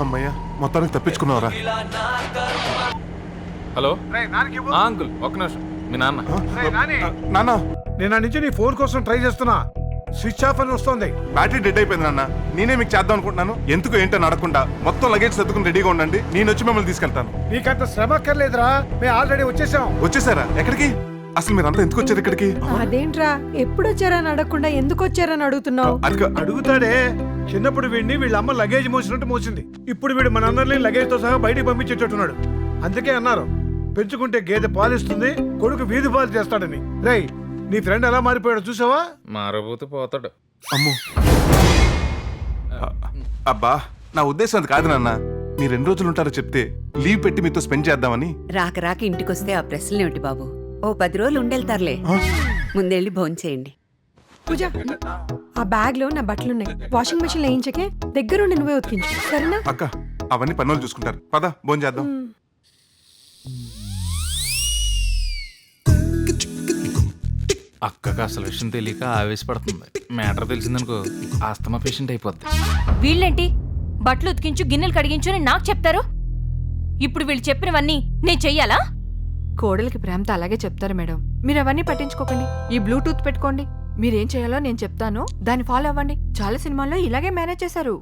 అమ్మయ్యా, మొత్తానికి తప్పించుకున్నావురా. Hello uncle, ఒక్క నిమిషం. మీ నాన్న. నాన్న, నేను ఆ నుంచి నీ ఫోన్ కోసం ట్రై చేస్తున్నా, స్విచ్ ఆఫ్ అని వస్తుంది. బ్యాటరీ డెడ్ అయిపోయింది నాన్న. నేనే మీకు చేద్దాం అనుకుంటున్నాను. ఎందుకు ఏంటో నడకుండా మొత్తం లగేజ్ సర్దుకుని రెడీగా ఉండండి. నేను వచ్చి మిమ్మల్ని తీసుకెళ్తాను. నీకంత శ్రమ అక్కర్లేదురా, మేము ఆల్రెడీ వచ్చేసాం. వచ్చేసారా? ఎక్కడికి? అసలు మీరంతా ఎందుకు వచ్చారు ఇక్కడికి? అదేంట్రా ఎప్పుడు వచ్చారని అడగకుండా ఎందుకు వచ్చారని అడుగుతున్నావు? అడుగుతాడే. చిన్నప్పుడు వీడిని వీళ్ళ అమ్మ లగేజ్ మోసినట్టు మోసింది. ఇప్పుడు వీడు మనందరినీ లగేజ్ తో సహా బయటికి పంపించేటట్టున్నాడు. అందుకే అన్నారు, పెంచుకుంటే గేదె పాలిస్తుంది, కొడుకు వీధి పాలు చేస్తాడని. రేయ్, నీ ఫ్రెండ్ ఎలా మారిపోయాడు చూసావా? మారబోతే పోతాడు. అమ్మో. అబ్బా, నా ఉద్దేశం అది కాదు నాన్న. మీరు 2 రోజులు ఉంటారో చెప్తే లీవ్ పెట్టి మీతో స్పెండ్ చేద్దామని. రాక రాక ఇంటికొస్తే ఆ ప్రశ్నలేమిటి బాబు? ఓ 10 రోజులు ఉండెళ్తారులే. ముందెళ్ళి భోంచేయండి. పూజ, ఆ బ్యాగ్ లో నా బట్టలున్నాయి. వాషింగ్ మెషిన్ వేయించకే, దగ్గరుండి నువ్వే ఉతికించు, సరేనా? అక్క, అవన్నీ పనులు చూసుకుంటారు. పద, భోజనం చేద్దాం. అక్కకు అసలు విషయం తెలియక ఆవేశపడుతుంది. మ్యాటర్ తెలిసిందనుకో ఆస్తమా పేషెంట్ అయిపోద్ది. వీళ్ళేంటి బట్టలు ఉతికించు, గిన్నెలు కడిగించు అని నాకు చెప్తారు? ఇప్పుడు వీళ్ళు చెప్పినవన్నీ నేను చెయ్యాలా? కోడలికి ప్రేమతో అలాగే చెప్తారు మేడం. మీరు అవన్నీ పట్టించుకోకండి. ఈ బ్లూటూత్ పెట్టుకోండి. మీరేం చేయాలో నేను చెప్తాను, దాన్ని ఫాలో అవ్వండి. చాలా సినిమాల్లో ఇలాగే మేనేజ్ చేశారు.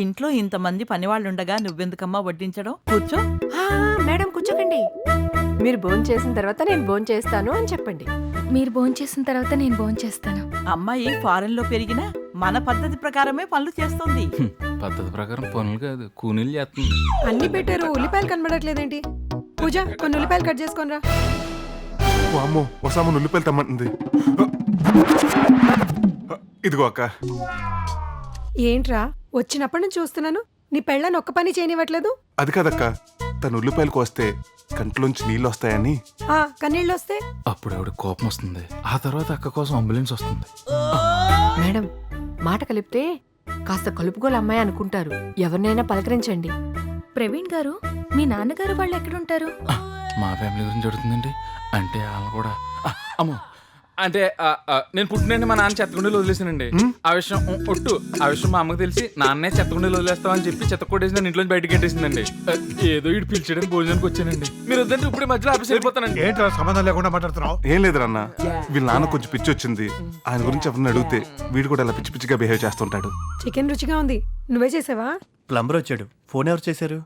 ఇంట్లో ఇంతమంది పనివాళ్ళుండగా నువ్వెందుకమ్మా వడ్డించడం? కూర్చో. మేడం కూర్చోకండి. మీరు భోజనం చేసిన తర్వాత నేను భోజనం చేస్తాను అని చెప్పండి. మీరు భోంచేసిన తర్వాత నేను భోంచేస్తాను. అమ్మాయి ఫారెన్ లో పెరిగినా మన పద్ధతి ప్రకారమే పనులు చేస్తుంది. పద్ధతి ప్రకారం పనులు కాదు, కూనీలు చేస్తుంది. అన్ని పెట్టారు, ఉల్లిపాయలు కనబడట్లేదేంటి? పూజ, కొన్ని ఉల్లిపాయలు కట్ చేసుకోనరా. అమ్మో, వసాము ఉల్లిపాయలు తమ్మంటుంది. ఇదిగో అక్క. ఏంట్రా, వచ్చినప్పటి నుంచి చూస్తున్నాను, నీ పెళ్ళని ఒక్క పని చేయనివ్వట్లేదు. అది కాదక్క, తను ఉల్లిపాయలు కోస్తే కంట్లోంచి నీళ్ళు వస్తాయని. కన్నీళ్ళు వస్తే అప్పుడు ఆవిడ కోపం వస్తుంది. ఆ తర్వాత అక్క కోసం అంబులెన్స్ వస్తుంది. మేడం, మాట కలిపితే కాస్త కలుపుగోలు అమ్మాయి అనుకుంటారు. ఎవరినైనా పలకరించండి. ప్రవీణ్ గారు, మీ నాన్నగారు వాళ్ళు ఎక్కడుంటారు? మా ఫ్యామిలీ గురించి అడుగుతుందండి. అంటే వాళ్ళు కూడా అమ్మో, అంటే నేను పుట్టినండి మా నాన్న చెత్తకుండీలు వదిలేసానండి. ఆ విషయం ఒట్టు. ఆ విషయం మా అమ్మకి తెలిసి నాన్నే చెత్తకుండీలు వదిలేస్తామని చెప్పి చెత్త కొట్టేసి నేను ఇంట్లో బయటకు కట్టేసిందండి. ఏదో ఇటు పిలిచేయడానికి భోజనానికి వచ్చానండి. మీరు వద్దంటే ఇప్పుడు మధ్యలో ఆఫీస్ వెళ్ళిపోతానండి. ఏంట్రా సంబంధం లేకుండా మాట్లాడుతున్నావు? ఏం లేదురా అన్న, వీళ్ళ నాన్న కొంచెం పిచ్చి వచ్చింది. ఆయన గురించి ఎవరిని అడిగితే వీడు కూడా అలా పిచ్చి పిచ్చిగా బిహేవ్ చేస్తుంటాడు. చికెన్ రుచిగా ఉంది. నువ్వే చేసావా? ప్లంబర్ వచ్చాడు. ఫోన్ ఎవరు చేశారు?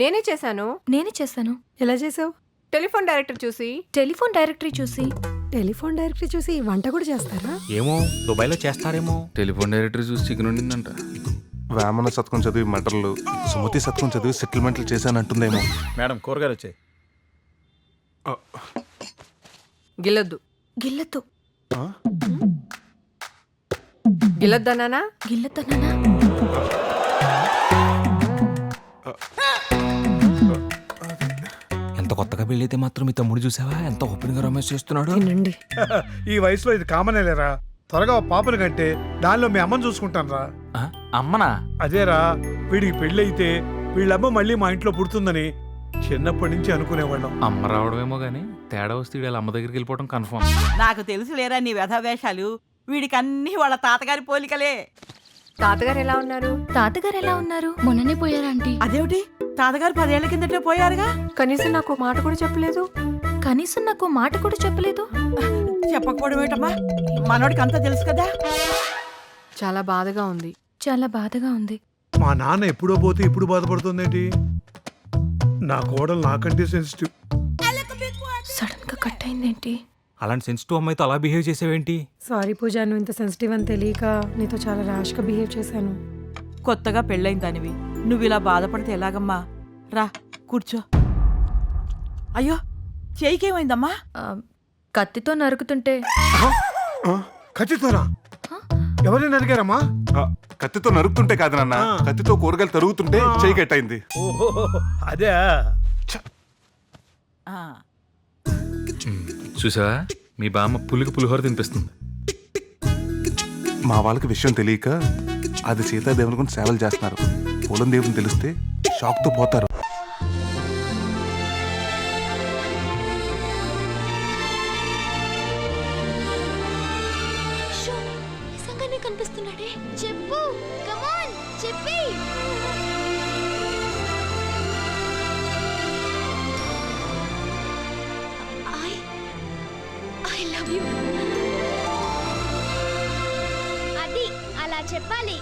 నేనే చేశాను. నేనే చేశాను. ఎలా చేసావు? టెలిఫోన్ డైరెక్టర్ చూసి. టెలిఫోన్ డైరెక్టరీ చూసి. టెలిఫోన్ డైరెక్టరీ చూసి వంట కూడా చేస్తారా? ఏమో, దుబాయ్లో చేస్తారేమో. టెలిఫోన్ డైరెక్టరీ చూసి చికెన్ ఉండిందంట. వేమన శతకం చదివి మటర్లు, సుమతి శతకం చదివి సెటిల్మెంట్లు చేశానంటుందేమో. మేడం, కూరగాయలు వచ్చాయి. గిల్లొద్దు. గిల్లతో గిల్లొద్దన్నానా? గిల్లతోనా? ఎంత కొత్తగా పెళ్ళైతే మాత్రం మీ తమ్ముడు చూసావా ఎంత ఓపెన్ గా రమేష్ చేస్తున్నాడు. ఈ వయసులో ఇది కామనే లేరా. త్వరగా పాపను కంటే దానిలో మీ అమ్మని చూసుకుంటాను రా. అమ్మనా? అదేరా, వీడికి పెళ్ళైతే వీళ్ళమ్మ మళ్ళీ మా ఇంట్లో పుడుతుందని చిన్నప్పటి నుంచి అనుకునేవాళ్ళం. అమ్మ రావడమేమో గానీ తేడా వస్తే వీళ్ళ అమ్మ దగ్గరికి వెళ్ళిపోవడం కన్ఫర్మ్. నాకు తెలుసు లేరా నీ వ్యధవేషాలు. వీడికి అన్ని వాళ్ళ తాతగారి పోలికలే. తాతగారు ఎలా ఉన్నారు? తాతగారు ఎలా ఉన్నారు? మొన్ననే పోయారంటీ. అదేమిటి, తాతగారు 10 ఏళ్ల కిందటే పోయారుగా. కనీసం నాకు మాట కూడా చెప్పలేదు. కనీసం నాకు మాట కూడా చెప్పలేదు. చెప్పకపోవడం ఏంటమ్మా, మనోడికి అంతా తెలుసు కదా. చాలా బాధగా ఉంది. చాలా బాధగా ఉంది. మా నాన్న ఎప్పుడో పోతే ఇప్పుడు బాధపడుతుందేంటి? నా కోడలు నాకంటే సెన్సిటివ్. సడన్ గా కట్ అయిందేంటి? అలాంటి సెన్సిటివ్ అమ్మాయితో అలా బిహేవ్ చేసేవేంటి? సారీ పూజ, నువ్వు ఇంత సెన్సిటివ్ అని తెలియక నీతో చాలా ర్యాష్ గా బిహేవ్ చేశాను. కొత్తగా పెళ్ళైన దానివి నువ్వు ఇలా బాధపడితే ఎలాగమ్మా? రా కూర్చో. అయ్యో, చేయికేమైందమ్మా? కత్తితో నరుకుతుంటే. ఖచ్చితంగా ఎవరిని నరికారమ్మా? కత్తితో నరుకుతుంటే కాదు నాన్న, కత్తితో కూరగాయలు తరుగుతుంటే చెయ్యి కట్టయింది. అదే. చూసావా, మీ బామ్మ పులికి పులిహోర తినిపిస్తుంది. మా వాళ్ళకి విషయం తెలియక అది సీతాదేవుని గురించి సేవలు చేస్తున్నారు. పూలం దేవుని తెలిస్తే షాక్ తో పోతారు. కనిపిస్తున్నాడే, చెప్పు, కమాన్ చెప్పి. Love you. అది అలా చెప్పాలి.